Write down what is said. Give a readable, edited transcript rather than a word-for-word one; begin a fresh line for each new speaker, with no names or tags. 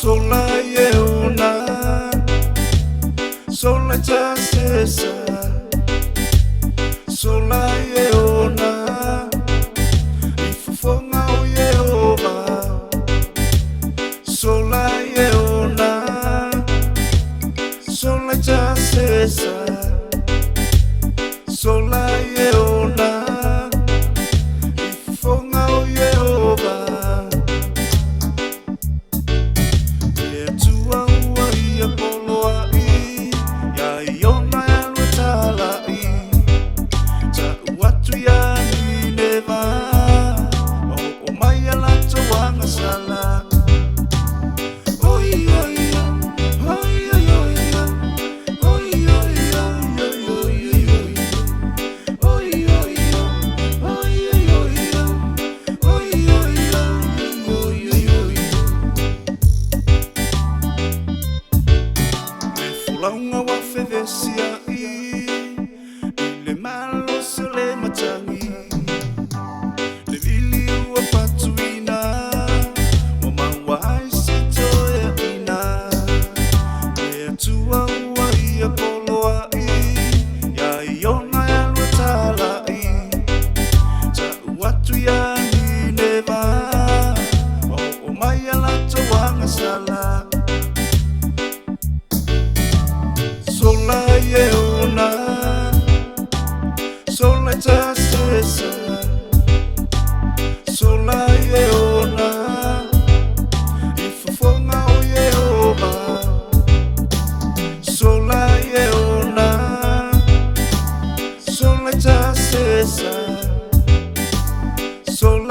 Sola yeuna, sola chasesa. Sola yeuna, ifufonga o Yehova. Sola yeuna, sola chasesa. Sola yeuna, ifufonga o Yehova. Launga wa fevesia le malo se le machangi le vili wa patuina mama wa se toya ina le tua wa ia poloa ya iona ya lutala ta watu ya ni neva o mai ala to wanga sala. Sola yeuna, sola chasesa. Sola yeuna, ifufonga o Yehova. Sola yeuna, sola chasesa. Sola